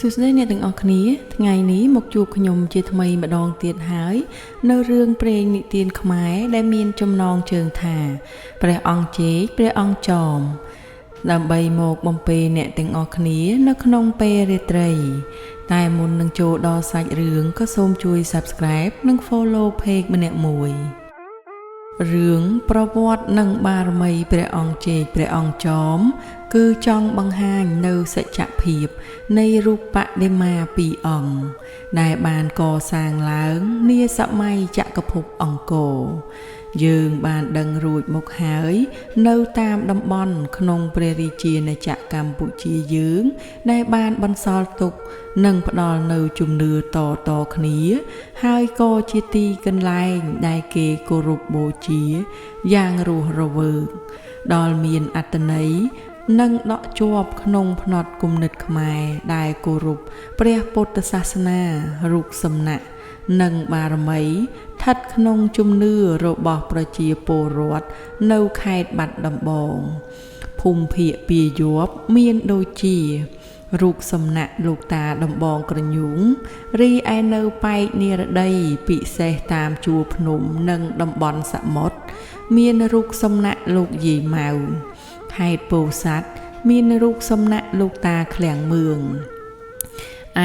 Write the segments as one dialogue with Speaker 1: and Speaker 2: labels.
Speaker 1: សួស្តីអ្នកទាំងអស់គ្នាថ្ងៃនេះមកជួបខ្ញុំជាថ្មីម្ដងទៀតហើយនៅរឿងព្រេងនិទានខ្មែរដែលមានចំណងជើងថាព្រះអង្គជេកព្រះអង្គចោមដើម្បីមកបំពេអ្នកទាំងអស់គ្នានៅក្នុងពេលរាត្រីតែមុននឹងចូលដល់សាច់រឿងក៏សូមជួយ Subscribe និង Follow Page ម្នាក់មួយរឿងប្រវត្តិនិងបារមីព្រះអង្គជេកព្រះអង្គចោមគឺចង់បង្ហាញនៅសច្ចភាពនៃរូបបដិមាពីរអង្គដែលបានកសាងឡើងនាសម័យចក្រភពអង្គរយើងបានដឹងរួចមកហើយនៅតាមតំបន់ក្នុងព្រះរាជាណាចក្រកម្ពុជាយើងដែលបានបន្សល់ទុកនិងផ្ដល់នៅជំនឿតគ្នាហើយក៏ជាទីកន្លែងដែលគេគោរពបូជាយ៉ាងរស់រវើកដល់មានអត្ថន័យនិងដកជាប់ក្នុងផ្នត់គំនិតខ្មែរដែលគោរពព្រះពុទ្ធសាសនារូបសំណាកនិងបារមីស្ថិតក្នុងជំនឿរបស់ប្រជាពលរដ្ឋនៅខេត្តបាត់ដំបងភូមិភាគពាយ័ព្យមានដូចជារូបសំណាកលោកតាដំបងក្រញូងរីឯនៅប៉ែកនិរដីពិសេសតាមជួរភ្នំនិងតំបន់សមុទ្រមានរូបសំណាកលោកយាយម៉ៅខេត្តពោធិ៍សាត់មានរូបសំណាកលោកតាឃ្លាំងមឿង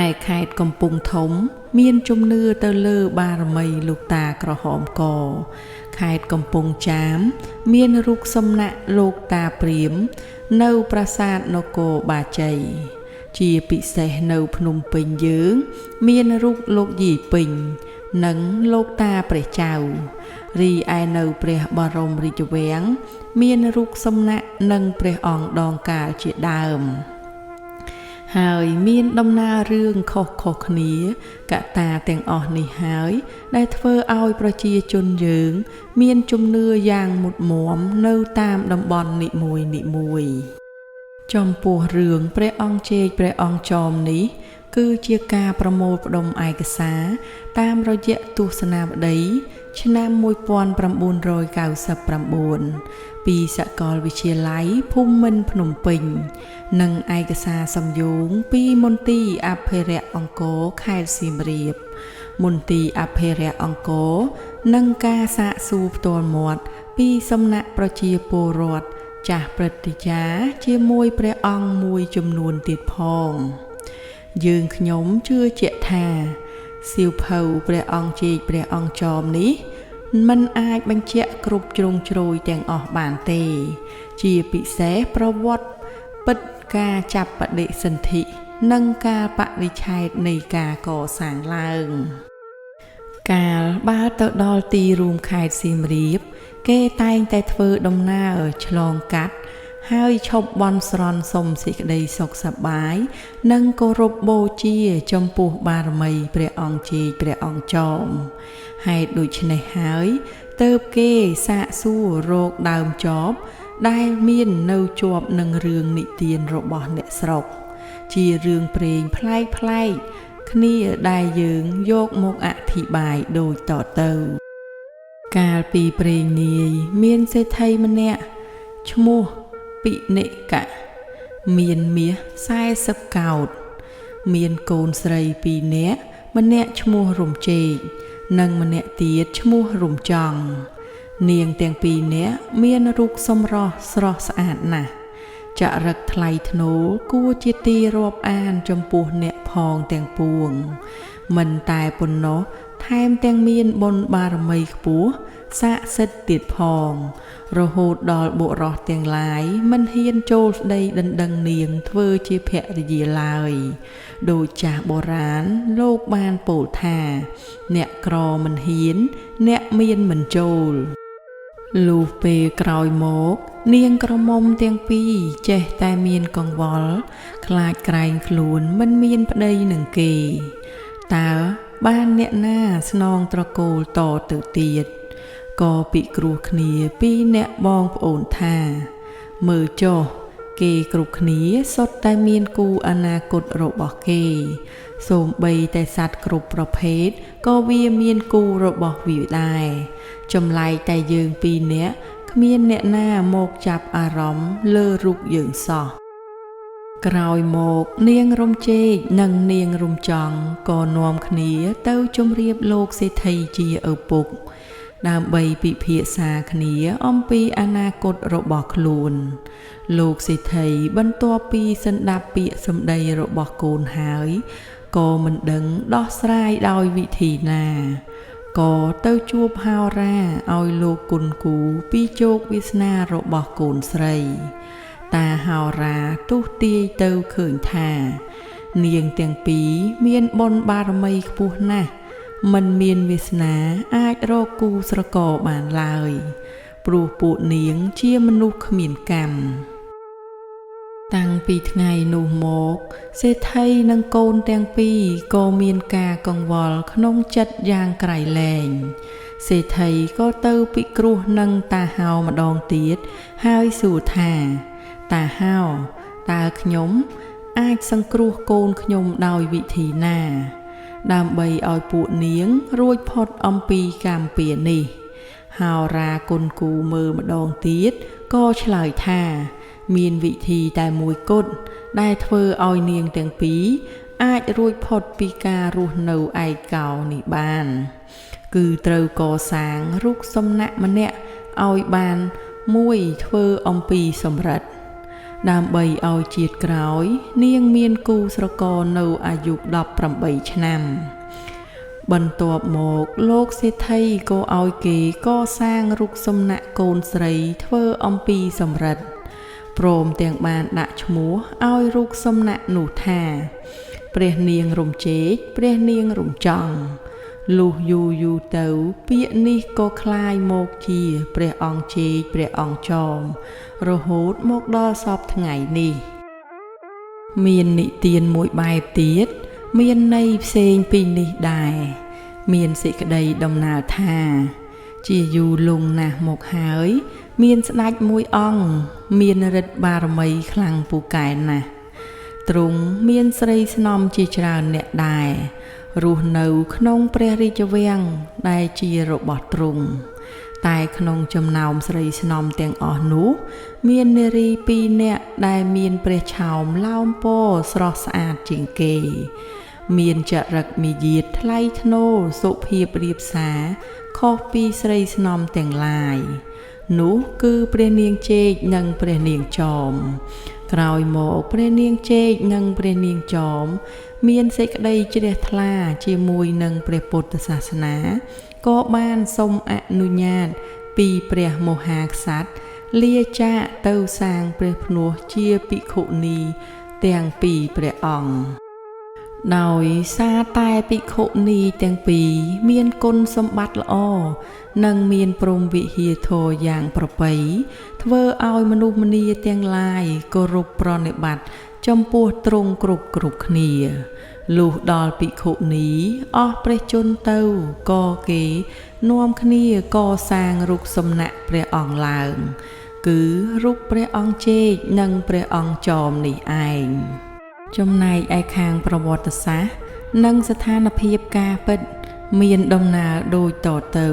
Speaker 1: ឯខេត្តកំពង់ធំមានជំនឿទៅលើបារមីលោកតាក្រហមកខេត្តកំពង់ចាមមានរូបសំណាកលោកតាព្រាមនៅប្រាសាទនគរបាជ័យជាពិសេសនៅភ្នំពេញយើងមានរូបលោកយាយពេញនិងលោកតាព្រះចៅរីឯនៅព្រះបរមរាជវាំងមានរូបសំណាកនិងព្រះអង្គដងកាលជាដើមហើយមានដំណើររឿងខុសគ្នាកត្តាទាំងអស់នេះហើយដែលធ្វើឲ្យប្រជាជនយើងមានជំនឿយ៉ាងមុតមមនៅតាមតំបន់នីមួយចំពោះរឿងព្រះអង្គជេកព្រះអង្គចោមនេះគឺជាការប្រមូលផ្ដុំឯកសារតាមរយៈទស្សនាវដ្តីឆ្នាំ1999ពីសាកលវិទ្យាល័យភូមិន្ទភ្នំពេញនិងឯកសារសំយោងពីមន្ទីរអភិរក្សអង្គរខេត្តសៀមរាបមន្ទីរអភិរក្សអង្គរនិងការសាកសួរផ្ទាល់មាត់ពីសំណាក់ប្រជាពលរដ្ឋចាស់ព្រឹទ្ធាចារ្យជាមួយព្រះអង្គមួយចំនួនទៀតផងយើងខ្ញុំជឿជាក់ថាសៀវភៅព្រះអង្គជេកព្រះអង្គចោមនេះมันអាចបញ្ជាក់គ្រប់ជ្រុងជ្រោយទាំងអស់បានទេជាពិសេសប្រវត្តិពិតការចាប់បដិសន្ធិនិងការបរិច្ឆេទនៃការកសាងឡើងកាលបើទៅដល់ទីរួមខេត្តសៀមរាបគេតែងតែធ្វើដំណើរឆ្លងកាត់ហើយឈប់បន់ស្រន់សុំសេចក្តីសុខសប្បាយនិងគោរពបូជាចំពោះបារមីព្រះអង្គជេកព្រះអង្គចោមហេតុដូច្នេះហើយទើបគេសាកសួររកដើមចបដែលមាននៅជាប់នឹងរឿងនិទានរបស់អ្នកស្រុកជារឿងព្រេងប្លែកគ្នាដែលយើងយកមកអធិប្បាយដូចតទៅកាលពីព្រេងនាយមានសេដ្ឋីម្នាក់ឈ្មោះពិនិកៈមានមាស40កោដមានកូនស្រី2នាក់ម្នាក់ឈ្មោះរំជេកនិងម្នាក់ទៀតឈ្មោះរំចង់នាងទាំង2នាក់មានរូបសម្រស់ស្រស់ស្អាតណាស់ចរិតថ្លៃថ្នូរគួរជាទីរាប់អានចំពោះអ្នកផងទាំងពួងមិនតែប៉ុណ្ណោះថែមទាំងមានបុណ្យបារមីខ្ពស់ស័ក្តិសិទ្ធិទៀតផងរហូតដល់បុរសទាំងឡាយមិនហ៊ានចូលស្ដីដណ្ដឹងនាងធ្វើជាភរិយាឡើយដោយចាស់បុរាណលោកបានពោលថាអ្នកក្រមិនហ៊ានអ្នកមានមិនចូលលុះពេលក្រោយមកនាងក្រមុំទាំងពីរចេះតែមានកង្វល់ខ្លាចក្រែងខ្លួនមិនមានប្តីនឹងគេតើបានអ្នកណាស្នងត្រកូលតទៅទៀតក៏ពិគ្រោះគ្នាពីអ្នកបងប្អូនថាមើលចុះគេគ្រប់គ្នាសុទ្ធតែមានគូអនាគតរបស់គេសូម្បីតែសត្វគ្រប់ប្រភេទក៏វាមានគូរបស់វាដែរចម្លែកតែយើង2នាក់គ្មានអ្នកណាមកចាប់អារម្មណ៍លើរូបយើងសោះ ក្រោយមកនាងរំជែកនិងនាងរំចង់ក៏នាំគ្នាទៅជម្រាបលោកសេដ្ឋីជាឪពុកដើម្បីពិភាក្សាគ្នាអំពីអនាគតរបស់ខ្លួនលោកសេដ្ឋីបន្ទាប់ពីសន្តាប់ពាក្យសម្ដីរបស់កូនហើយក៏មិនដឹងដោះស្រាយដោយវិធីណាក៏ទៅជួបហោរាឲ្យលោកគុណគូពីជោគវាសនារបស់កូនស្រីតាហោរាទុះទាយទៅឃើញថានាងទាំងពីរមានបុណ្យបារមីខ្ពស់ណាស់មិនមានវាសនាអាចរកគូស្រករបានឡើយព្រោះពួកនាងជាមនុស្សគ្មានកម្មតាំងពីថ្ងៃនោះមកសេដ្ឋីនិងកូនទាំងពីរក៏មានការកង្វល់ក្នុងចិត្តយ៉ាងក្រៃលែងសេដ្ឋីក៏ទៅពិគ្រោះនឹងតាហោម្ដងទៀតហើយសួរថាតាហោតើខ្ញុំអាចសង្គ្រោះកូនខ្ញុំដោយវិធីណាដើម្បីឲ្យពួកនាងរួចផុតអំពីកម្មពៀរនេះហោរាគុណគូមើលម្ដងទៀតក៏ឆ្លើយថាមានវិធីតែមួយគត់ដែលធ្វើឲ្យនាងទាំងពីរអាចរួចផុតពីការរស់នៅឯកោនេះបានគឺត្រូវកសាងរូបសំណាក់ម្នាក់ឲ្យបានមួយធ្វើអំពីសម្រិទ្ធដើម្បីឲ្យជាតិក្រោយនាងមានគូស្រករនៅអាយុ18ឆ្នាំបន្ទាប់មកលោកសេដ្ឋីក៏ឲ្យគេកសាងរូបសំណាក់កូនស្រីធ្វើអំពីសម្រិទ្ធព្រមទាំងបានដាក់ឈ្មោះឲ្យរូបសំណាក់នោះថាព្រះនាងរំជែកព្រះនាងរំចង់លុះយូរទៅពាក្យនេះក៏คล้ายមកជាព្រះអង្គជែកព្រះអង្គចោមរហូតមកដល់សពថ្ងៃនេះមាននិទានមួយបែបទៀតមានន័យផ្សេងពីនេះដែរមានសេចក្តីដំណើរថាជាយូរលង់ណាស់មកហើយមានស្ដេចមួយអង្គមានឫទ្ធិបារមីខ្លាំងពូកែណាស់ទ្រង់មានស្រីស្នំជាច្រើនអ្នកដែររស់នៅក្នុងព្រះរាជវាំងដែលជារបស់ទ្រង់តែក្នុងចំណោមស្រីស្នំទាំងអស់នោះមាននារី2នាក់ដែលមានព្រះឆោមឡោមពណ៌ស្រស់ស្អាតជាងគេមានចរិតមាយាទថ្លៃថ្នូរសុភាពរាបសារខុសពីស្រីស្នំទាំងឡាយនោះគឺព្រះនាងជែកនិងព្រះនាងចោមក្រោយមកព្រះនាងជែកនិងព្រះនាងចោមមានសេចក្តីជ្រះថ្លាជាមួយនឹងព្រះពុទ្ធសាសនាក៏បានសូមអនុញ្ញាតពីព្រះមហាក្សត្រលាចាកទៅសាងព្រះភ្នោះជាភិក្ខុនីទាំងពីរព្រះអង្គដោយសារតែភិក្ខុនីទាំងពីរមានគុណសម្បត្តិល្អនិងមានព្រហ្មវិហារធម៌យ៉ាងប្រពៃធ្វើឲ្យមនុស្សម្នាទាំងឡាយគោរពប្រណិប័តចំពោះទ្រង់គ្រប់គ្នាលុះដល់ភិក្ខុនីអស់ព្រះជន្មទៅក៏គេនាំគ្នាកសាងរូបសំណាក់ព្រះអង្គឡើងគឺរូបព្រះអង្គជែកនិងព្រះអង្គចោមនេះឯងចំណែកឯខាងប្រវត្តិសាស្ត្រនិងស្ថានភាពការពិតមានដំណើរដូចតទៅ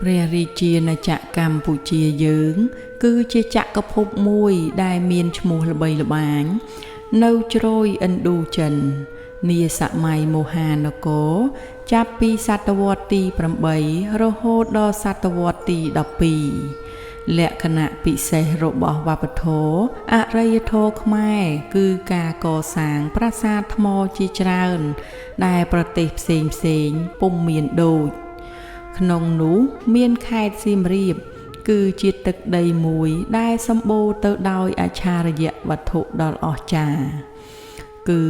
Speaker 1: ព្រះរាជាណាចក្រកម្ពុជាយើងគឺជាចក្រភពមួយដែលមានឈ្មោះល្បីល្បាញនៅជ្រោយឥណ្ឌូចិននាសម័យមហានគរចាប់ពីសតវត្សទី8រហូតដល់សតវត្សទី12លក្ខណៈពិសេសរបស់វប្បធម៌អរិយធម៌ខ្មែរគឺការកសាងប្រាសាទថ្មជាច្រើនដែលប្រទេសផ្សេងពុំមានដូចក្នុងនោះមានខេត្តសៀមរាបគឺជាទឹកដីមួយដែលសម្បូរទៅដោយអច្ឆរិយវត្ថុដ៏អស្ចារ្យគឺ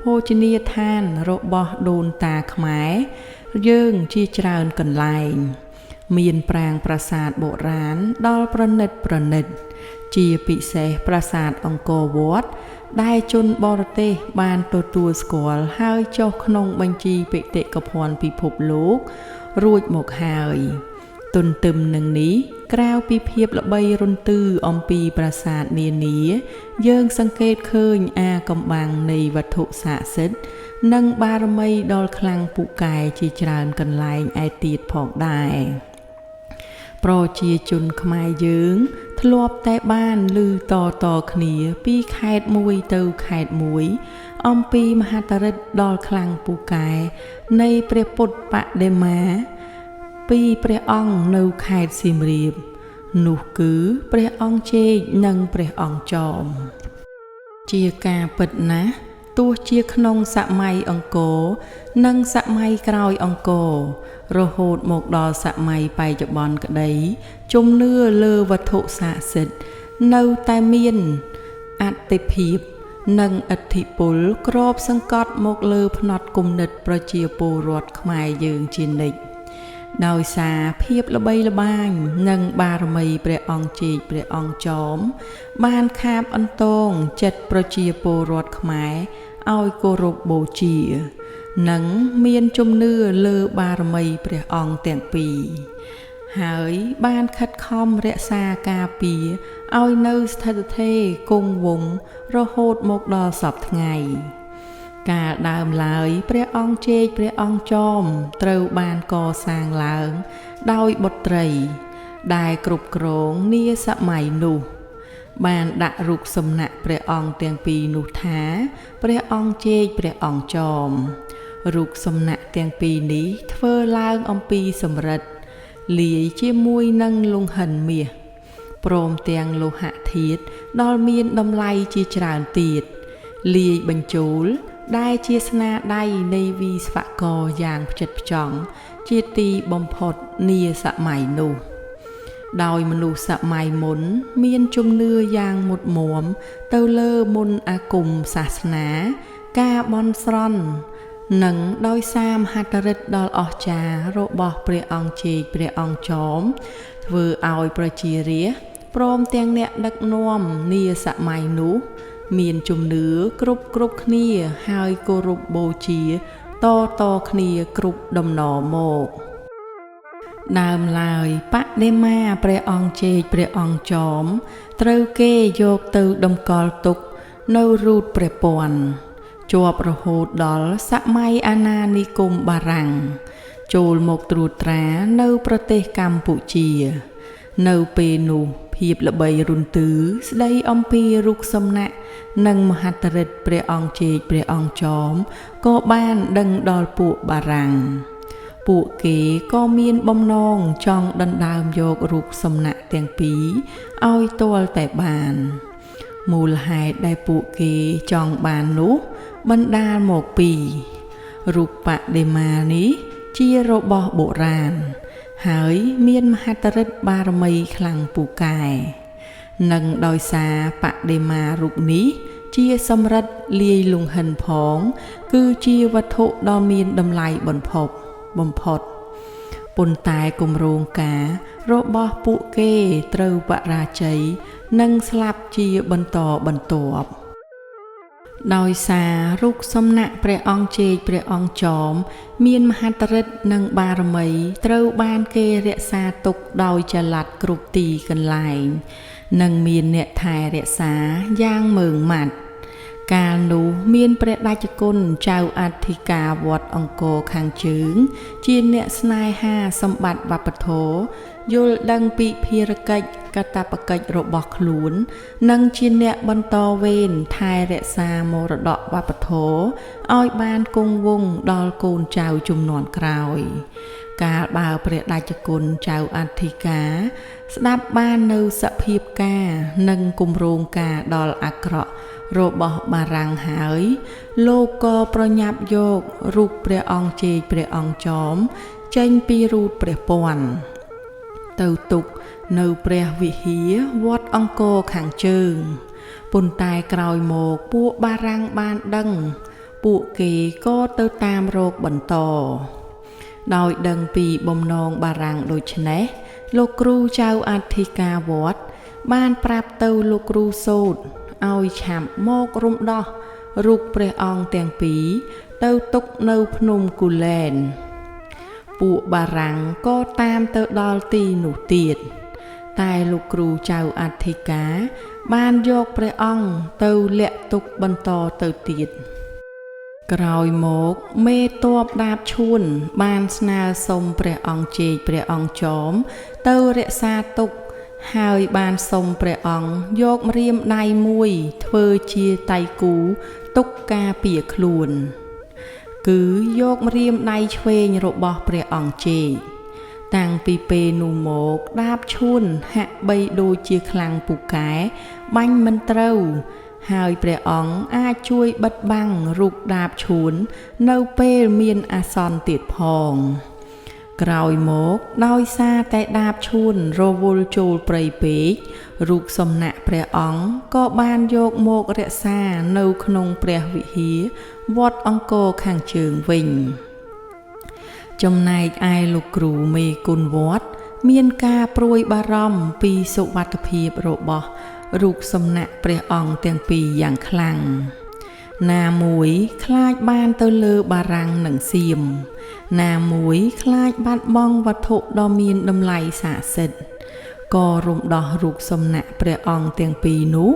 Speaker 1: ភោជនីយដ្ឋានរបស់ដូនតាខ្មែរយើងជាច្រើនកន្លែងមានប្រាង្គប្រាសាទបុរាណដល់ប្រណិតជាពិសេសប្រាសាទអង្គរវត្តដែលជនបរទេសបានទទួលស្គាល់ហើយចុះក្នុងបញ្ជីបេតិកភណ្ឌពិភពលោករួចមកហើយទន្ទឹមនឹងនេះក្រៅពីភាពល្បីរន្ទឺអំពីប្រាសាទនានាយើងសង្កេតឃើញអាកំបាំងនៃវត្ថុស័ក្តិសិទ្ធិនិងបារមីដ៏ខ្លាំងពូកែជាច្រើនកន្លែងឯទៀតផងដែរប្រជាជនខ្មែរយើង ធ្លាប់តែបានឮតគ្នាពីខេត្តមួយទៅខេត្តមួយអំពីមហិទ្ធិឫទ្ធិដ៏ខ្លាំងពូកែនៃព្រះពុទ្ធបដិមាពីព្រះអង្គនៅខេត្តសៀមរាបនោះគឺព្រះអង្គជេកនិងព្រះអង្គចោមជាការពិតណាស់ទោះជាក្នុងសម័យអង្គរនិងសម័យក្រោយអង្គររហូតមកដល់សម័យបច្ចុប្បន្នក្តីជំនឿលើវត្ថុស័ក្តិសិទ្ធិនៅតែមានអត្ថិភាពនិងឥទ្ធិពលគ្របសង្កត់មកលើផ្នត់គំនិតប្រជាពលរដ្ឋខ្មែរយើងជានិច្ចដោយសារភាពល្បីល្បាញនិងបារមីព្រះអង្គជេកព្រះអង្គចោមបានខាបអន្ទងចិត្តប្រជាពលរដ្ឋខ្មែរឲ្យគោរពបូជានិងមានជំនឿលើបារមីព្រះអង្គទាំងពីរហើយបានខិតខំរក្សាការពារឲ្យនៅស្ថិតស្ថេរគង់វង្សរហូតមកដល់សព្វថ្ងៃកាលដើមឡើយព្រះអង្គជេកព្រះអង្គចោមត្រូវបានកសាងឡើងដោយបុត្រីដែលគ្រប់គ្រងនាសម័យនោះបានដាក់រូបសំណាកព្រះអង្គទាំងពីរនោះថាព្រះអង្គជេកព្រះអង្គចោមរូបសំណាកទាំងពីរនេះធ្វើឡើងអំពីសំរិទ្ធលាយជាមួយនឹងលង្ហិនមាសព្រមទាំងលោហៈធាតុដ៏មានតម្លៃជាច្រើនទៀតលាយបញ្ចូលដែលជាស្នាដៃនៃវិស្វករយ៉ាងផ្ចិតផ្ចង់ជាទីបំផុតនាសម័យនោះដោយមនុស្សសម័យមុនមានជំនឿយ៉ាងមុតមមទៅលើមន្តអាគមសាសនាការបន់ស្រន់និងដោយសារមហិទ្ធិឫទ្ធិដ៏អស្ចារ្យរបស់ព្រះអង្គជេកព្រះអង្គចោមធ្វើឲ្យប្រជារាស្ត្រព្រមទាំងអ្នកដឹកនាំនាសម័យនោះមានជំនឿគ្រប់គ្នាហើយគោរពបូជាតគ្នាគ្រប់ដំណរមកដើមឡើយបដិមាព្រះអង្គជេកព្រះអង្គចោមត្រូវគេយកទៅតម្កល់ទុកនៅរូតព្រះពាន់ជាប់រហូតដល់សម័យអាណានិគមបារាំងចូលមកត្រួតត្រានៅប្រទេសកម្ពុជានៅពេលនោះភាពល្បីរុនទឺស្ដីអំពីរូបសំណាកនិងមហិទ្ធិឫទ្ធិព្រះអង្គជេកព្រះអង្គចោមក៏បានដឹងដល់ពួកបារាំងពួកគេក៏មានបំណងចង់ដណ្ដើមយករូបសំណាកទាំងពីរឲ្យទាល់តែបានមូលហេតុដែលពួកគេចង់បាននោះបណ្ដាលមកពីរូបបដិមានេះជារបស់បុរាណហើយមានមហិទ្ធិឫទ្ធិបារមីខ្លាំងពូកែនិងដោយសារបដិមារូបនេះជាសម្រិទ្ធលាយលង្ហិនផងគឺជាវត្ថុដ៏មានតម្លៃបំផុតប៉ុន្តែគម្រោងការរបស់ពួកគេត្រូវបរាជ័យនិងស្លាប់ជាបន្តបន្ទាប់ដោយសាររូបសំណាកព្រះអង្គជេកព្រះអង្គចោមមានមហិទ្ធិឫទ្ធិនិងបារមីត្រូវបានគេរក្សាទុកដោយចល័តគ្រប់ទីកន្លែងនិងមានអ្នកថែរក្សាយ៉ាងម៉ឺងម៉ាត់កាលនោះមានព្រះតេជគុណចៅអធិការវត្តអង្គរខាងជើងជាអ្នកស្នេហាសម្បត្តិវប្បធម៌យល់ដឹងពីភារកិច្ចកតបកិច្ចរបស់ខ្លួននិងជាអ្នកបន្តវេនថែរក្សាមរតកវប្បធម៌ឲ្យបានគង់វង្សដល់កូនចៅជំនាន់ក្រោយកាលបើព្រះតេជគុណចៅអធិការស្ដាប់បាននៅសភាពការនិងគម្រោងការដល់អាក្រក់របស់បារាំងហើយលោកក៏ប្រញាប់យករូបព្រះអង្គជេកព្រះអង្គចោមចេញពីរូតព្រះពាន់ទៅទុកនៅព្រះវិហារវត្តអង្គរខាងជើងប៉ុន្តែក្រោយមកពួកបារាំងបានដឹងពួកគេក៏ទៅតាមរកបន្តដោយដឹងពីបំណងបារាំងដូច្នេះលោកគ្រូចៅអធិការវត្តបានប្រាប់ទៅលោកគ្រូសូត្រឲ្យឆាប់មករំដោះរូបព្រះអង្គទាំងពីរទៅទុកនៅភ្នំគូលែនពួកបារាំងក៏តាមទៅដល់ទីនោះទៀតតែលោកគ្រូចៅអធិការបានយកព្រះអង្គទៅលាក់ទុកបន្តទៅទៀតក្រោយមកមេទ័ពដាបឈួនបានស្នើសុំព្រះអង្គជេកព្រះអង្គចោមទៅរក្សាទុក ហើយបានសុំព្រះអង្គយកម្រាមដៃមួយធ្វើជាតៃគូទុកការពារខ្លួនគឺយកម្រាមដៃឆ្វេងរបស់ព្រះអង្គជេកតាំងពីពេលនោះមកដាបឈួនហាក់បីដូចជាខ្លាំងពូកែបាញ់មិនត្រូវហើយព្រះអង្គអាចជួយបិទបាំងរូបដាបឈួននៅពេលមានអាសន្នទៀតផងក្រោយមកដោយសារតែដាបឈួនរវល់ចូលព្រៃពេករូបសំណាកព្រះអង្គក៏បានយកមករក្សានៅក្នុងព្រះវិហារវត្តអង្គរខាងជើងវិញចំណែកឯលោកគ្រូមេគុណវត្តមានការព្រួយបារម្ភពីសុវត្ថិភាពរបស់រូបសំណាកព្រះអង្គទាំងពីរយ៉ាងខ្លាំងណាមួយខ្លាចបានទៅលើបារាំងនិងសៀមណាមួយខ្លាចបាត់បង់វត្ថុដ៏មានតម្លៃស័ក្តិសិទ្ធិក៏រំដោះរូបសំណាកព្រះអង្គទាំងពីរនោះ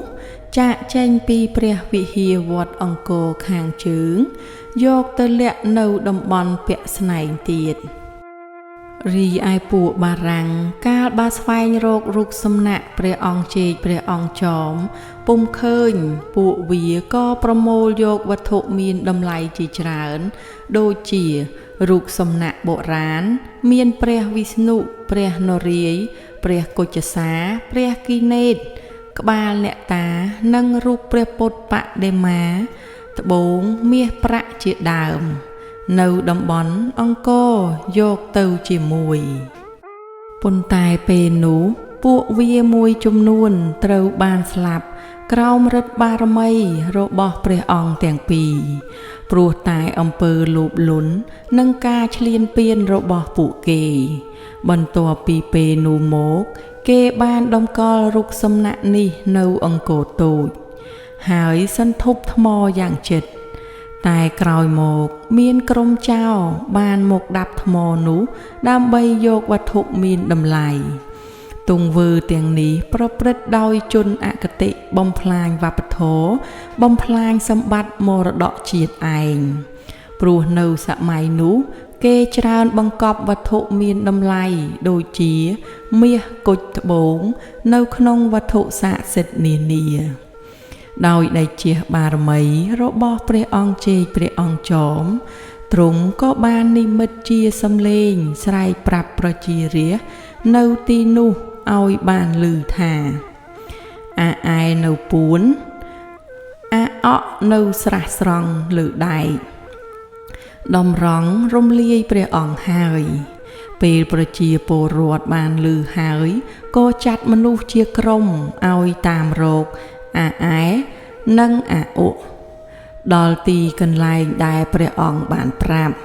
Speaker 1: ចាកចេញពីព្រះវិហារវត្តអង្គរខាងជើងយកទៅលាក់នៅតំបន់ពាក់ស្នែងទៀតរីឯពួកបារាំងកាលបាស្វែងរករូបសំណាកព្រះអង្គជេកព្រះអង្គចោមពុំឃើញពួកវាក៏ប្រមូលយកវត្ថុមានតម្លៃជាច្រើនដូចជារូបសំណាកបុរាណមានព្រះវិស្ណុព្រះនរាយណ៍ព្រះកុជសាព្រះគីណេតក្បាលអ្នកតានិងរូបព្រះពុទ្ធបដិមាត្បូងមាសប្រាក់ជាដើមនៅតំបន់អង្គរយកទៅជាមួយប៉ុន្តែពេលនោះពួកវាមួយចំនួនត្រូវបានស្លាប់ក្រោមឫទ្ធិបារមីរបស់ព្រះអង្គទាំងពីរព្រោះតែអំពើលោភលន់និងការឈ្លានពានរបស់ពួកគេបន្ទាប់ពីពេលនោះមកគេបានតម្កល់រូបសំណាកនេះនៅអង្គរតូចហើយសន្ធប់ថ្មយ៉ាងជិតតែក្រោយមកមានក្រុមចៅបានមកដាប់ថ្មនោះដើម្បីយកវត្ថុមានតម្លៃទង្វើទាំងនេះប្រព្រឹត្តដោយជនអគតិបំផ្លាញវប្បធម៌បំផ្លាញសម្បត្តិមរតកជាតិឯងព្រោះនៅសម័យនោះគេច្រើនបង្កប់វត្ថុមានតម្លៃដូចជាមាសគុជត្បូងនៅក្នុងវត្ថុស័ក្តិសិទ្ធិនានាដោយដៃជះបារមីរបស់ព្រះអង្គជេកព្រះអង្គចោមទ្រង់ក៏បាននិមិត្តជាសំឡេងស្រែកប្រាប់ប្រជារាស្ត្រនៅទីនោះឲ្យបានឮថាអាឯនៅពួនអាអក់នៅស្រះស្រង់លើដែកតម្រង់រំលាយព្រះអង្គហើយពេលប្រជាពលរដ្ឋបានឮហើយក៏ចាត់មនុស្សជាក្រុមឲ្យតាមរកអាឯនិងអាអុដល់ទីកន្លែងដែលព្រះអង្គបានប្រាប់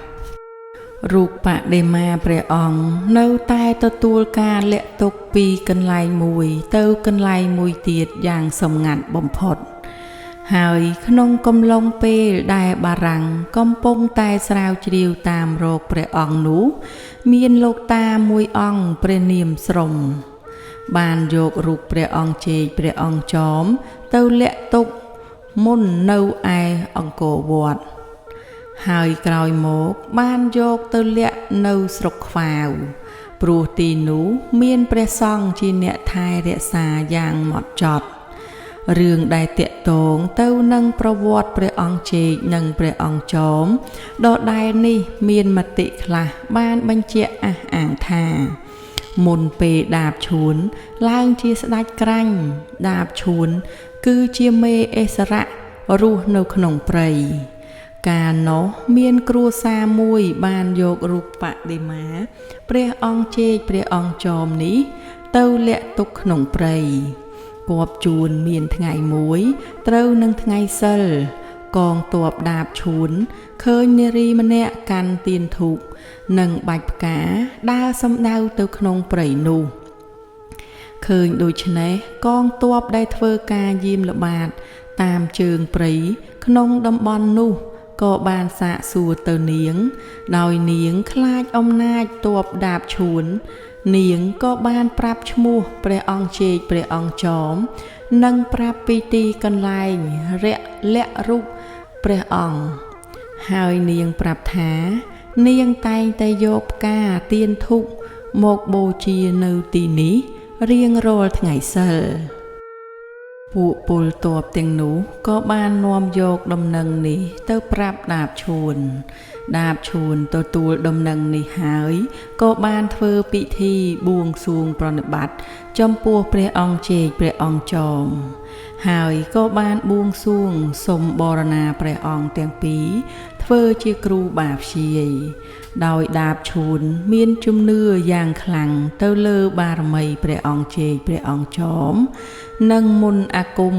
Speaker 1: រូបបដិមាព្រះអង្គនៅតែទទួលការលាក់ទុកពីកន្លែងមួយទៅកន្លែងមួយទៀតយ៉ាងសម្ងាត់បំផុតហើយក្នុងកំឡុងពេលដែលបារាំងកំពុងតែស្រាវជ្រាវតាមរកព្រះអង្គនោះមានលោកតាមួយអង្គព្រះនាមស្រុំបានយករូបព្រះអង្គជេកព្រះអង្គចោមទៅលាក់ទុកមុននៅឯអង្គរវត្តហើយក្រោយមកបានយកទៅលាក់នៅស្រុកខ្វាវព្រោះទីនោះមានព្រះសង្ឃជាអ្នកថែរក្សាយ៉ាងហ្មត់ចត់រឿងដែលតាក់ទងទៅនឹងប្រវត្តិព្រះអង្គជេកនិងព្រះអង្គចោមដដែលនេះមានមតិខ្លះបានបញ្ជាក់អះអាងថាមុនពេលដាបឈួនឡើងជាស្ដេចក្រាញ់ដាបឈួនគឺជាមេអិសរៈរស់នៅក្នុងព្រៃកាលនោះមានគ្រួសារមួយបានយករូបបដិមាព្រះអង្គជេកព្រះអង្គចោមនេះទៅលាក់ទុកក្នុងព្រៃគប់ជួនមានថ្ងៃមួយត្រូវនឹងថ្ងៃសិលកងទ័ពដាបឈួនឃើញនារីម្នាក់កាន់ទៀនធូបនិងបាច់ផ្កាដើរសំដៅទៅក្នុងព្រៃនោះឃើញដូច្នេះកងទ័ពដែលធ្វើការយាមល្បាតតាមជើងព្រៃក្នុងតំបន់នោះក៏បានសាកសួរទៅនាងដោយនាងខ្លាចអំណាចទ័ពដាបឈួននាងក៏បានប្រាប់ឈ្មោះព្រះអង្គជេកព្រះអង្គចោមនិងប្រាប់ពីទីកន្លែងលាក់រូបព្រះអង្គហើយនាងប្រាប់ថានាងតែងតែយកផ្កាទៀនធូបមកបូជានៅទីនេះ រៀងរាល់ថ្ងៃសិលពួកពលទ័ពទាំងនោះក៏បាននាំយកដំណឹងនេះទៅប្រាប់ដាបឈួនទទួលដំណឹងនេះហើយក៏បានធ្វើពិធីបួងសួងប្រណិប័តចំពោះព្រះអង្គជេកព្រះអង្គចោមហើយក៏បានបួងសួងសុំបរណាព្រះអង្គទាំងពីរធ្វើជាគ្រូបាព្យាយដោយដាបឈួនមានជំនឿយ៉ាងខ្លាំងទៅលើបារមីព្រះអង្គជេកព្រះអង្គចោមនិងមុនអាគម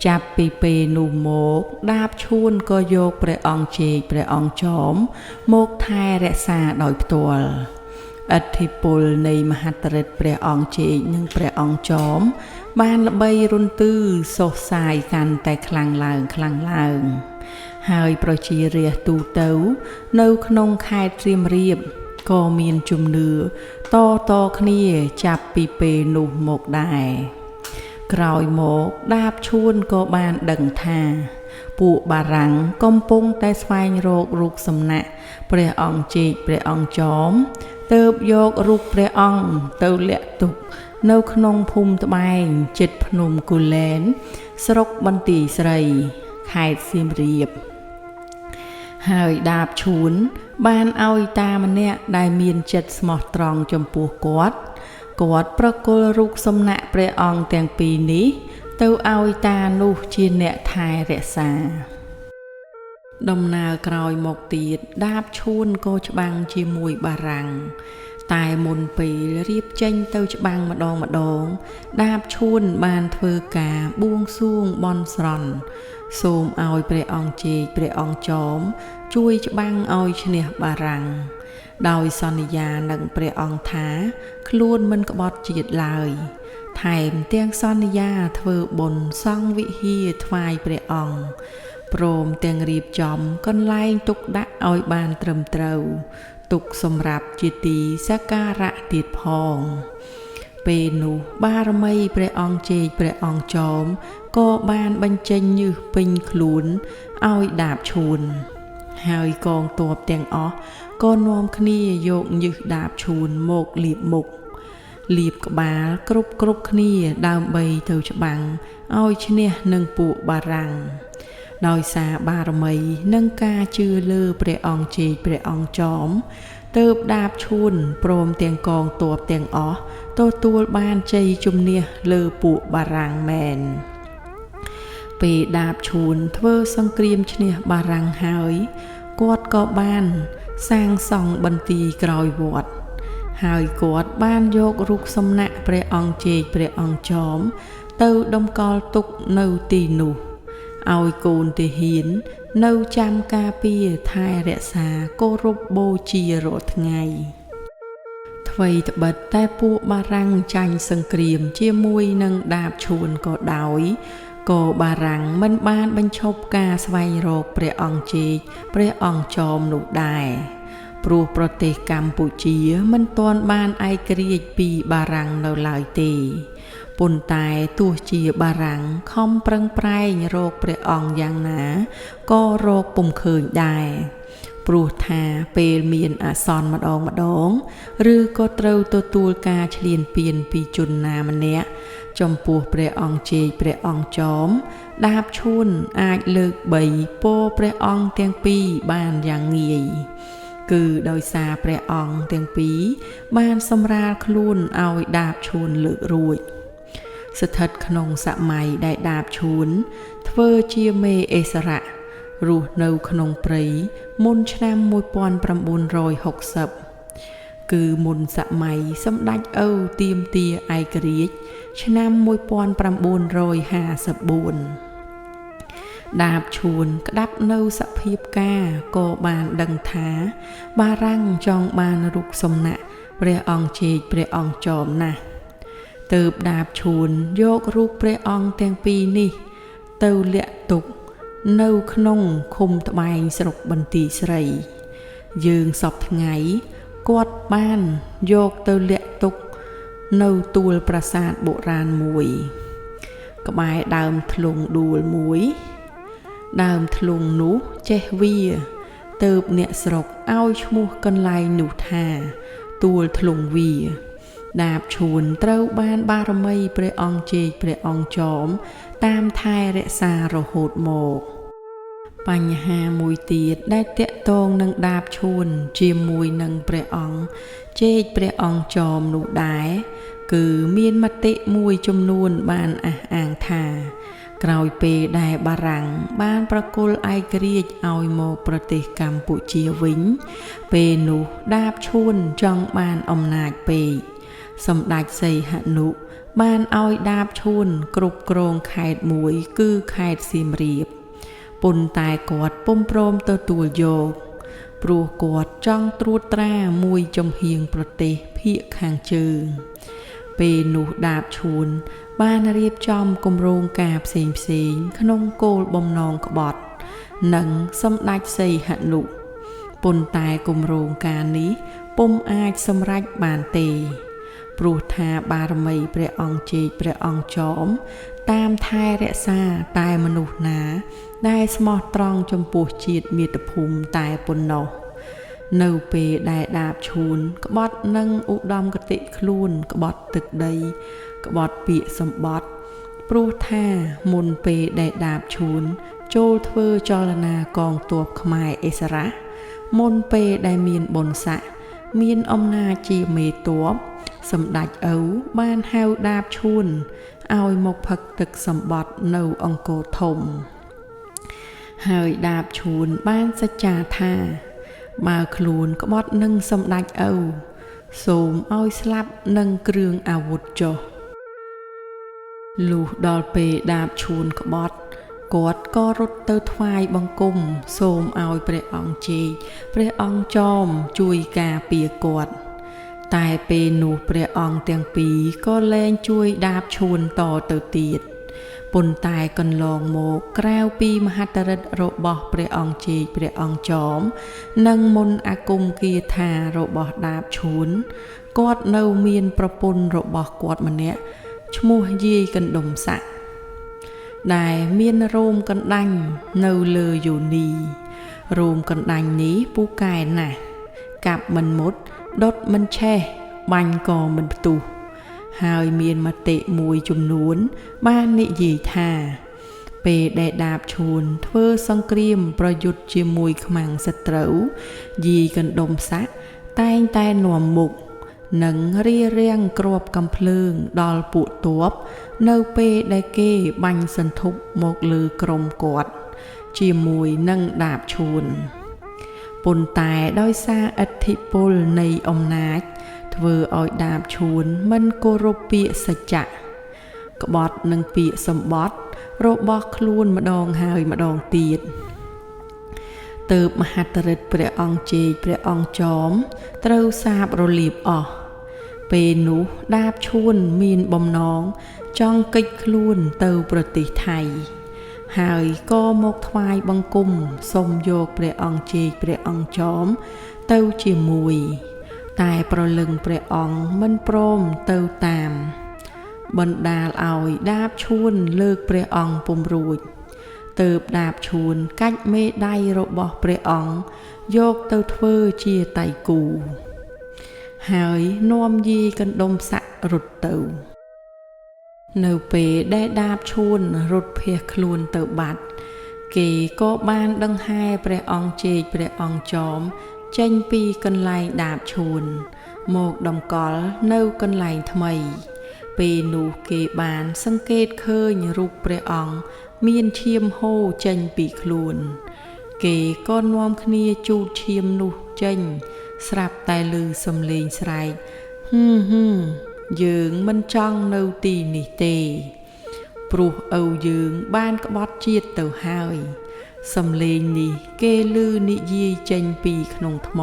Speaker 1: ចាប់ពីពេលនោះមកដាបឈួនក៏យកព្រះអង្គជេកព្រះអង្គចោមមកថែរក្សាដោយផ្ទាល់ឥទ្ធិពលនៃមហត្ថឫទ្ធិព្រះអង្គជេកនិងព្រះអង្គចោមបានល្បីរុនទឺសុសសាយកាន់តែខ្លាំងឡើងហើយប្រជារាស្ត្រទូទៅនៅក្នុងខេត្តសៀមរាបក៏មានជំនឿតគ្នាចាប់ពីពេលនោះមកដែរក្រោយមកដាបឈួនក៏បានដឹងថាពួកបារាំងកំពុងតែស្វែងរករូបសំណាកព្រះអង្គជេកព្រះអង្គចោមទើបយករូបព្រះអង្គទៅលាក់ទុកនៅក្នុងភូមិត្បែងជិតភ្នំគូលែនស្រុកបន្ទាយស្រីខេត្តសៀមរាបហើយដាបឈួនបានឲ្យតាម្នាក់ដែលមានចិត្តស្មោះត្រង់ចំពោះគាត់ប្រគល់រូបសំណាកព្រះអង្គទាំងពីរនេះទៅឲ្យតានោះជាអ្នកថែរក្សាដំណើរក្រោយមកទៀតដាបឈួនក៏ច្បាំងជាមួយបារាំងតែមុនពេលរៀបចេញទៅច្បាំងម្ដងដាបឈួនបានធ្វើការបួងសួងបន់ស្រន់សូមឲ្យព្រះអង្គជេកព្រះអង្គចោមជួយច្បាំងឲ្យឈ្នះបារាំងដោយសន្យានឹងព្រះអង្គថាខ្លួនមិនក្បត់ជាតិឡើយថែមទាំងសន្យាធ្វើបុណ្យសង់វិហារថ្វាយព្រះអង្គព្រមទាំងរៀបចំកន្លែងទុកដាក់ឲ្យបានត្រឹមត្រូវទុកសម្រាប់ជាទីសក្ការៈទៀតផងពេលនោះបារមីព្រះអង្គជេកព្រះអង្គចោមក៏បានបញ្ចេញញើសពេញខ្លួនឲ្យដាបឈួនហើយកងទ័ពទាំងអស់ក៏នាំគ្នាយកញើសដាបឈួនមកលាបមុខលាបក្បាលគ្រប់គ្នាដើម្បីទៅច្បាំងឲ្យឈ្នះនឹងពួកបារាំងដោយសារបារមីនិងការជឿលើព្រះអង្គជេកព្រះអង្គចោមទើបដាបឈួនព្រមទាំងកងទ័ពទាំងអស់ទទួលបានជ័យជំនះលើពួកបារាំងមែនពេលដាបឈួនធ្វើសង្គ្រាមឈ្នះបារាំងហើយគាត់ក៏បានសាងសង់បន្ទាយក្រោយវត្តហើយគាត់បានយករូបសំណាកព្រះអង្គជេកព្រះអង្គចោមទៅតម្កល់ទុកនៅទីនោះឲ្យកូនទាហាននៅចាំការពារថែរក្សាគោរពបូជារាល់ថ្ងៃថ្វីត្បិតតែពួកបារាំងចាញ់សង្គ្រាមជាមួយនឹងដាបឈួនក៏ដោយក៏បារាំងមិនបានបញ្ឈប់ការស្វែងរកព្រះអង្គជេកព្រះអង្គចោមនោះដែរព្រោះប្រទេសកម្ពុជាមិនទាន់បានឯករាជ្យពីបារាំងនៅឡើយទេប៉ុន្តែទោះជាបារាំងខំប្រឹងប្រែងរកព្រះអង្គយ៉ាងណាក៏រកពុំឃើញដែរព្រោះថាពេលមានអាសន្នម្ដងឬក៏ត្រូវទទួលការឈ្លានពានពីជនណាម្នាក់ចំពោះព្រះអង្គជេកព្រះអង្គចោមដាបឈួនអាចលើកបីពោព្រះអង្គទាំងពីរបានយ៉ាងងាយគឺដោយសារព្រះអង្គទាំងពីរបានសម្រាលខ្លួនឲ្យដាបឈួនលើករួចស្ថិតក្នុងសម័យដែលដាបឈួនធ្វើជាមេអិសរៈរស់នៅក្នុងព្រៃមុនឆ្នាំ1960គឺមុនសម័យសម្ដេចឪទាមទារឯករាជ្យឆ្នាំ1954ដាបឈួនក្តាប់នៅសភាពការក៏បានដឹងថាបារាំងចង់បានរូបសំណាកព្រះអង្គជេកព្រះអង្គចោមណាស់ទើបដាបឈួនយករូបព្រះអង្គទាំងពីរនេះទៅលាក់ទុកនៅក្នុងឃុំត្បែងស្រុកបន្ទាយស្រីយើងសពថ្ងៃគាត់បានយកទៅលាក់ទុកនៅទួលប្រាសាទបុរាណមួយក្បែរដើមធ្លុងដួលមួយដើមធ្លុងនោះចេះវាទើបអ្នកស្រុកឲ្យឈ្មោះកន្លែងនោះថាទួលធ្លុងវា ដាបឈួនត្រូវបានបារមីព្រះអង្គជេកព្រះអង្គចោមតាមថែរក្សារហូតមកបញ្ហាមួយទៀតដែលតាក់ទងនឹងដាបឈួនជាមួយនឹងព្រះអង្គជេកព្រះអង្គចោមនោះដែរគឺមានមតិមួយចំនួនបានអះអាងថាក្រោយពេលដែលបារាំងបានប្រគល់ឯករាជ្យឲ្យមកប្រទេសកម្ពុជាវិញពេលនោះដាបឈួនចង់បានអំណាចពេកសម្ដេចសីហនុបានឲ្យដាបឈួនគ្រប់គ្រងខេត្តមួយគឺខេត្តសៀមរាបប៉ុន្តែគាត់ពុំព្រមទទួលយកព្រោះគាត់ចង់ត្រួតត្រាមួយចំហៀងប្រទេសភាគខាងជើងពេលនោះដាបឈួនបានរៀបចំគម្រោងការផ្សេងក្នុងគោលបំណងក្បត់និងសម្ដេចសីហនុប៉ុន្តែគម្រោងការនេះពុំអាចសម្រេចបានទេព្រោះថាបារមីព្រះអង្គជេកព្រះអង្គចោមតាមថែរក្សាតែមនុស្សណាដែលស្មោះត្រង់ចំពោះជាតិមាតុភូមិតែប៉ុណ្ណោះនៅពេលដែលដាបឈួនក្បត់នឹងឧត្តមគតិខ្លួនក្បត់ទឹកដីក្បត់ពាក្យសម្បត្តិព្រោះថាមុនពេលដែលដាបឈួនចូលធ្វើចលនាកងទ័ពខ្មែរឥស្សរៈមុនពេលដែលមានបុណ្យស័ក្តិមានអំណាចជាមេទ័ពសម្ដេចឪបានហៅដាបឈួនឲ្យមកផឹកទឹកសម្បត្តិនៅអង្គរធំហើយដាបឈួនបានសច្ចាថាបើខ្លួនក្បត់នឹងសម្ដេចឪសូមឲ្យស្លាប់នឹងគ្រឿងអាវុធចុះលុះដល់ពេលដាបឈួនក្បត់គាត់ក៏រត់ទៅថ្វាយបង្គំសូមឲ្យព្រះអង្គជេកព្រះអង្គចោមជួយការពារគាត់តែពេលនោះព្រះអង្គទាំងពីរក៏លែងជួយដាបឈួនតទៅទៀតប៉ុន្តែកន្លងមកក្រៅពីមហិទ្ធិឫទ្ធិរបស់ព្រះអង្គជេកព្រះអង្គចោមនិងមន្តអាគមគាថារបស់ដាបឈួនគាត់នៅមានប្រពន្ធរបស់គាត់ម្នាក់ឈ្មោះយាយកណ្ដុំស័ក្តិដែលមានរោមកណ្ដាញនៅលើយោនីរោមកណ្ដាញនេះពូកែណាស់កាប់មិនមុតដុតមិនឆេះបាញ់ក៏មិនផ្ទុះហើយមានមតិមួយចំនួនបាននិយាយថាពេលដែលដាបឈួនធ្វើសង្គ្រាមប្រយុទ្ធជាមួយខ្មាំងសត្រូវយាយកណ្ដុំស័ក្តិតែងតែនាំមុខនិងរារាំងគ្រាប់កាំភ្លើងដល់ពួកទ័ពនៅពេលដែលគេបាញ់សន្ធប់មកលើក្រុមគាត់ជាមួយនឹងដាបឈួនប៉ុន្តែដោយសារឥទ្ធិពលនៃអំណាចធ្វើឲ្យដាបឈួនមិនគោរពពាក្យសច្ចៈក្បត់នឹងពាក្យសម្បត្តិរបស់ខ្លួនម្ដងហើយម្ដងទៀតទើបមហិទ្ធិឫទ្ធិព្រះអង្គជេកព្រះអង្គចោមត្រូវសាបរលាបអស់ពេលនោះដាបឈួនមានបំណងចង់គេចខ្លួនទៅប្រទេសថៃហើយក៏មកថ្វាយបង្គំសូមយកព្រះអង្គជេកព្រះអង្គចោមទៅជាមួយតែប្រលឹងព្រះអង្គមិនព្រមទៅតាមបណ្ដាលឲ្យដាបឈួនលើកព្រះអង្គពុំរួចទើបដាបឈួនកាច់មេដៃរបស់ព្រះអង្គយកទៅធ្វើជាតៃគូហើយនាំយាយកណ្ដុំស័ក្តិរត់ទៅនៅពេលដែលដាបឈួនរត់ភៀសខ្លួនទៅបាត់គេក៏បានដង្ហែព្រះអង្គជេកព្រះអង្គចោមចេញពីកន្លែងដាបឈួនមកតម្កល់នៅកន្លែងថ្មីពេលនោះគេបានសង្កេតឃើញរូបព្រះអង្គមានឈាមហូរចេញពីខ្លួនគេក៏នាំគ្នាជូតឈាមនោះចេញស្រាប់តែឮសំឡេងស្រែកយើងមិនចង់នៅទីនេះទេព្រោះឪយើងបានក្បត់ជាតិទៅហើយសំឡេងនេះគេឮនិយាយចេញពីក្នុងថ្ម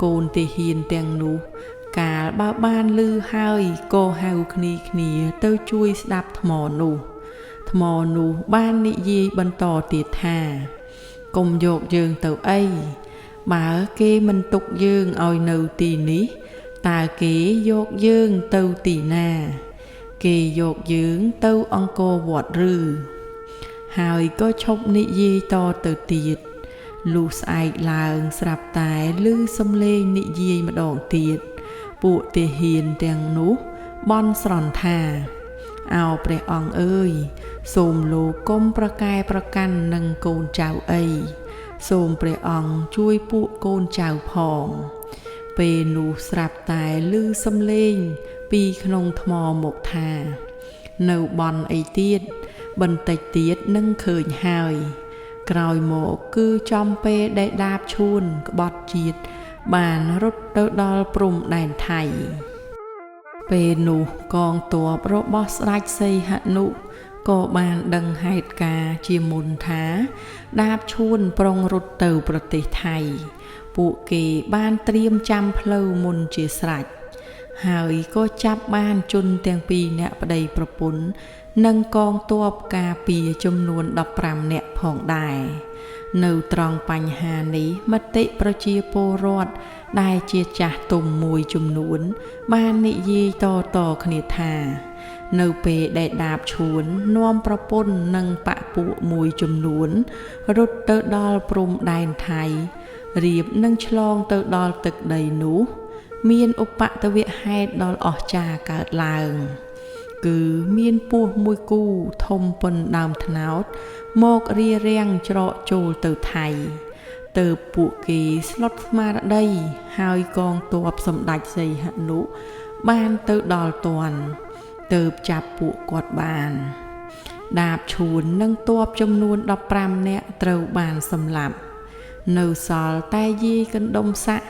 Speaker 1: កូនទាហានទាំងនោះកាលបើបានឮហើយក៏ហៅគ្នាទៅជួយស្ដាប់ថ្មនោះបាននិយាយបន្តទៀតថាកុំយកយើងទៅអីបើគេមិនទុកយើងឲ្យនៅទីនេះតើគេយកយើងទៅទីណាគេយកយើងទៅអង្គរវត្តឬហើយក៏ឈប់និយាយតទៅទៀតលុះស្អែកឡើងស្រាប់តែឮសំឡេងនិយាយម្ដងទៀត ពួកទាហានទាំងនោះបន់ស្រន់ថាអោព្រះអង្គអើយសូមលោកកុំប្រកែប្រកាន់នឹងកូនចៅអីសូមព្រះអង្គជួយពួកកូនចៅផងពេលនោះស្រាប់តែឮសំឡេងពីក្នុងថ្មមកថានៅបន់អីទៀតបន្តិចទៀតនឹងឃើញហើយក្រោយមកគឺចំពេលដែលដាបឈួនក្បត់ជាតិបានរត់ទៅដល់ព្រំដែនថៃពេលនោះកងទ័ពរបស់ស្ដេចសីហនុក៏បានដឹងហេតុការណ៍ជាមុនថាដាបឈួនប្រុងរត់ទៅប្រទេសថៃពួកគេបានត្រៀមចាំផ្លូវមុនជាស្រេចហើយក៏ចាប់បានជនទាំងពីរនាក់ប្តីប្រពន្ធនិងកងទ័ពការពារចំនួន15នាក់ផងដែរនៅត្រង់បញ្ហានេះមតិប្រជាពលរដ្ឋដែលជាចាស់ទុំមួយចំនួនបាននិយាយតគ្នាថានៅពេលដែលដាបឈួននាំប្រពន្ធនិងបពួកមួយចំនួនរត់ទៅដល់ព្រំដែនថៃរៀបនឹងឆ្លងទៅដល់ទឹកដីនោះមានឧបទ្ទវហេតុដ៏អស្ចារ្យកើតឡើងគឺមានពស់មួយគូធំប៉ុនដើមត្នោតមករារាំងច្រកចូលទៅថៃទើបពួកគេស្លុតស្មារតីហើយកងទ័ពសម្ដេចសីហនុបានទៅដល់ទាន់ទើបចាប់ពួកគាត់បានដាបឈួននិងទ័ពចំនួន15នាក់ត្រូវបានសម្លាប់នៅសល់តែយាយកណ្ដុំស័ក្តិ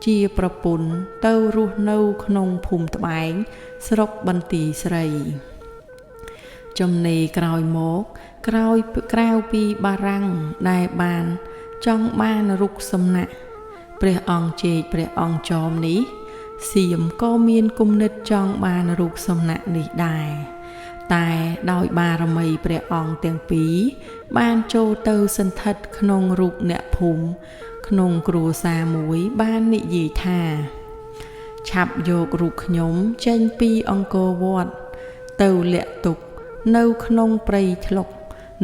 Speaker 1: ជាប្រពន្ធទៅរស់នៅក្នុងភូមិត្បែងស្រុកបន្ទាយស្រីចំណេរក្រោយមកក្រៅពីបារាំងដែលបានចង់បានរុកសំណាក់ព្រះអង្គជេកព្រះអង្គចោមនេះសៀមក៏មានគំនិតចង់បានរូបសំណាក់នេះដែរតែដោយបារមីព្រះអង្គទាំងពីរបានចូលទៅសន្ធិដ្ឋក្នុងរូបអ្នកភូមិក្នុងគ្រួសារមួយបាននិយាយថាឆាប់យករូបខ្ញុំចេញពីអង្គរវត្តទៅលាក់ទុកនៅក្នុងព្រៃថ្លុក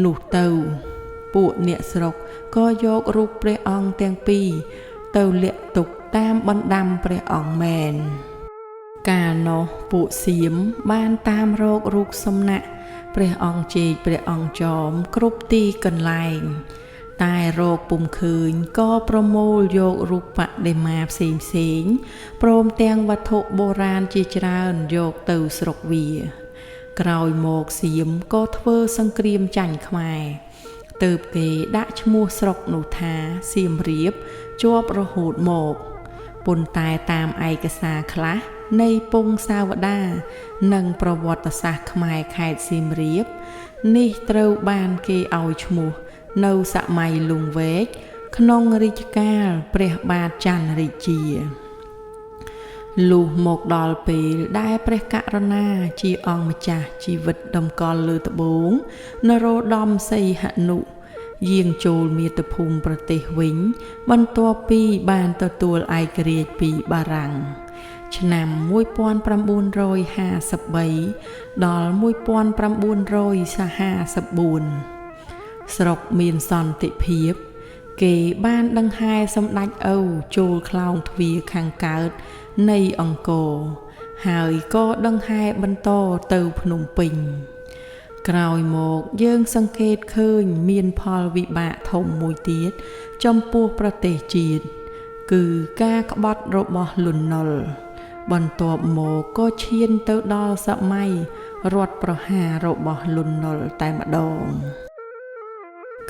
Speaker 1: នោះទៅពួកអ្នកស្រុកក៏យករូបព្រះអង្គទាំងពីរទៅលាក់ទុកតាមបណ្ដាំព្រះអង្គមែនកាលនោះពួកសៀមបានតាមរករូបសំណាក់ព្រះអង្គជេកព្រះអង្គចោមគ្រប់ទីកន្លែងតែរកពុំឃើញក៏ប្រមូលយករូបបដិមាផ្សេងព្រមទាំងវត្ថុបុរាណជាច្រើនយកទៅស្រុកវាក្រោយមកសៀមក៏ធ្វើសង្គ្រាមចាញ់ខ្មែរទើបគេដាក់ឈ្មោះស្រុកនោះថាសៀមរាបជាប់រហូតមកប៉ុន្តែតាមឯកសារខ្លះនៃពងសាវតានិងប្រវត្តិសាស្ត្រខ្មែរខេត្តសៀមរាបនេះត្រូវបានគេឲ្យឈ្មោះនៅសម័យលង្វែកក្នុងរាជកាលព្រះបាទច័ន្ទរាជាលុះមកដល់ពេលដែលព្រះករុណាជាអង្គម្ចាស់ជីវិតតម្កល់លើត្បូងនរោត្តមសីហនុយាងចូលមាតុភូមិប្រទេសវិញបន្ទាប់ពីបានទទួលឯករាជ្យពីបារាំងឆ្នាំ1953ដល់1954ស្រុកមានសន្តិភាពគេបានដង្ហែសម្ដេចឪចូលខ្លោងទ្វារខាងកើតនៃអង្គរហើយក៏ដង្ហែបន្តទៅភ្នំពេញក្រោយមកយើងសង្កេតឃើញមានផលវិបាកធំមួយទៀតចំពោះប្រទេសជាតិគឺការក្បត់របស់លន់នល់បន្ទាប់មកក៏ឈានទៅដល់សម័យរដ្ឋប្រហាររបស់លន់នល់តែម្ដង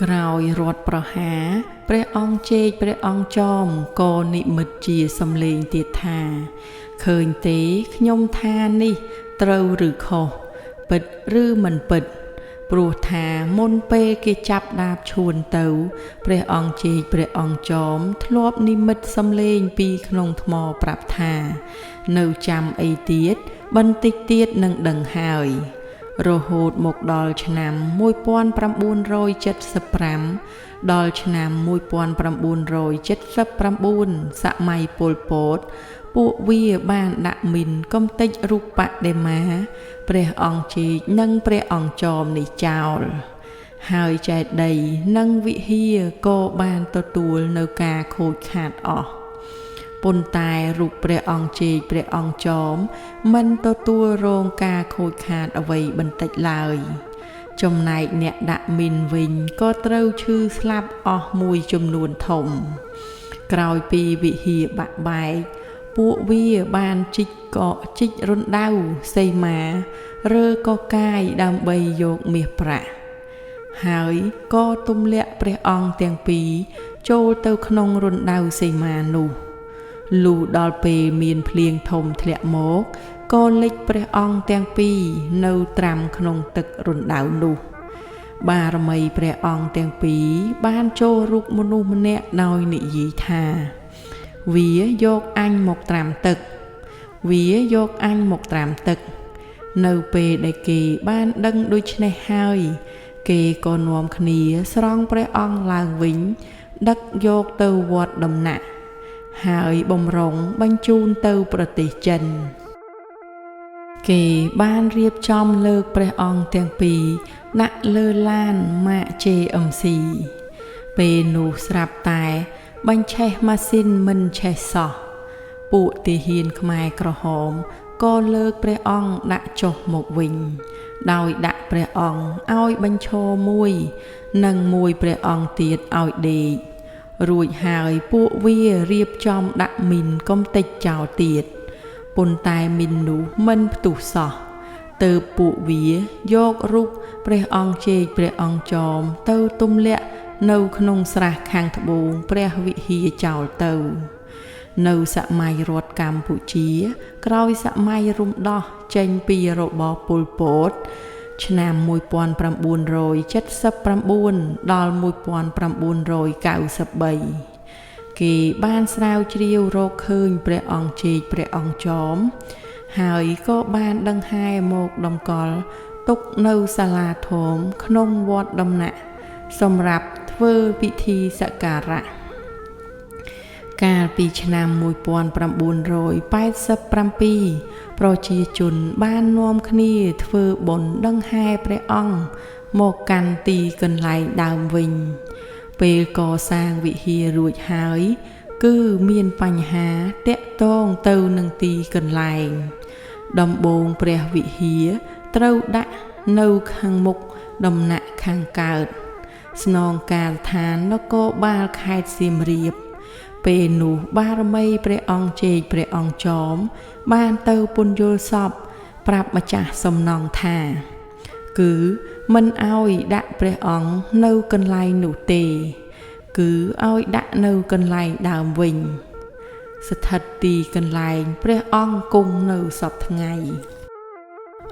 Speaker 1: ក្រោយរដ្ឋប្រហារព្រះអង្គជេកព្រះអង្គចោមក៏និមិត្តជាសំឡេងទៀតថាឃើញទេខ្ញុំថានេះត្រូវឬខុសពិតឬមិនពិតព្រោះថាមុនពេលគេចាប់ដាបឈួនទៅព្រះអង្គជេកព្រះអង្គចោមធ្លាប់និមិត្តសំឡេងពីក្នុងថ្មប្រាប់ថានៅចាំអីទៀតបន្តិចទៀតនឹងដឹងហើយរហូតមកដល់ឆ្នាំ1975ដល់ឆ្នាំ1979សម័យប៉ុលពតពួកវាបានដាក់មីនកំទេចរូបបដិមាព្រះអង្គជេកនិងព្រះអង្គចោមនេះចោលហើយចេតិយនិងវិហារក៏បានទទួលនៅការខូចខាតអស់ ប៉ុន្តែរូបព្រះអង្គជេកព្រះអង្គចោមមិនទទួលរងការខូចខាតអ្វីបន្តិចឡើយចំណែកអ្នកដាក់មីនវិញក៏ត្រូវឈឺស្លាប់អស់មួយចំនួនធំក្រោយពីវិហារបាក់បែកពួកវាបានជីករណ្ដៅសីមារើកកាយដើម្បីយកមាសប្រាក់ហើយក៏ទម្លាក់ព្រះអង្គទាំងពីរចូលទៅក្នុងរណ្ដៅសីមានោះលុះដល់ពេលមានភ្លៀងធំធ្លាក់មកក៏លិចព្រះអង្គទាំងពីរនៅត្រាំក្នុងទឹករណ្ដៅនោះបារមីព្រះអង្គទាំងពីរបានចូលរូបមនុស្សម្នាក់ដោយនិយាយថាវាយកអញមកត្រាំទឹកវាយកអញមកត្រាំទឹកនៅពេលដែលគេបានដឹងដូច្នេះហើយគេក៏នាំគ្នាស្រង់ព្រះអង្គឡើងវិញដឹកយកទៅវត្តដំណាក់ហើយបំរុងបញ្ជូនទៅប្រទេសចិនគេបានរៀបចំលើកព្រះអង្គទាំងពីរដាក់លើឡានម៉ាក JMC ពេលនោះស្រាប់តែបញ្ឆេះម៉ាស៊ីនមិនឆេះសោះពួកទាហានខ្មែរក្រហមក៏លើកព្រះអង្គដាក់ចុះមកវិញដោយដាក់ព្រះអង្គឲ្យបញ្ឈរមួយនិងមួយព្រះអង្គទៀតឲ្យដេករួចហើយពួកវារៀបចំដាក់មីនកុំតិចចោលទៀតប៉ុន្តែមីននោះមិនផ្ទុះសោះទើបពួកវាយករូបព្រះអង្គជេកព្រះអង្គចោមទៅទម្លាក់នៅក្នុងស្រះខាងត្បូងព្រះវិហារចោលទៅនៅសម័យរដ្ឋកម្ពុជាក្រោយសម័យរំដោះចេញពីរបបប៉ុលពតឆ្នាំ1979ដល់1993គេបានស្រាវជ្រាវរកឃើញព្រះអង្គជេកព្រះអង្គចោមហើយក៏បានដង្ហែមកតម្កល់ទុកនៅសាលាធំក្នុងវត្តដំណាក់សម្រាប់ធ្វើពិធីសក្ការៈកាលពីឆ្នាំ1987ប្រជាជនបាននាំគ្នាធ្វើបុណ្យដង្ហែព្រះអង្គមកកាន់ទីកន្លែងដើមវិញពេលកសាងវិហាររួចហើយគឺមានបញ្ហាតាក់ទងទៅនឹងទីកន្លែងដំបូងព្រះវិហារត្រូវដាក់នៅខាងមុខដំណាក់ខាងកើតស្នងការដ្ឋាននគរបាលខេត្តសៀមរាបពេលនោះបារមីព្រះអង្គជេកព្រះអង្គចោមបានទៅពន្យល់សពប្រាប់ម្ចាស់សំណង់ថាគឺមិនឲ្យដាក់ព្រះអង្គនៅកន្លែងនោះទេគឺឲ្យដាក់នៅកន្លែងដើមវិញស្ថិតទីកន្លែងព្រះអង្គគង់នៅសពថ្ងៃ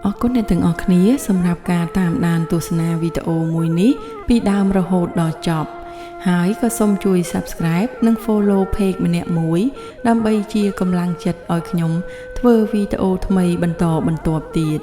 Speaker 1: អរគុណអ្នកទាំងអស់គ្នាសម្រាប់ការតាមដានទស្សនាវីដេអូមួយនេះពីដើមរហូតដល់ចប់ហើយក៏សូមជួយ Subscribe និង Follow Page ម្នាក់មួយដើម្បីជាកម្លាំងចិត្តឲ្យខ្ញុំធ្វើវីដេអូថ្មីបន្តបន្ទាប់ទៀត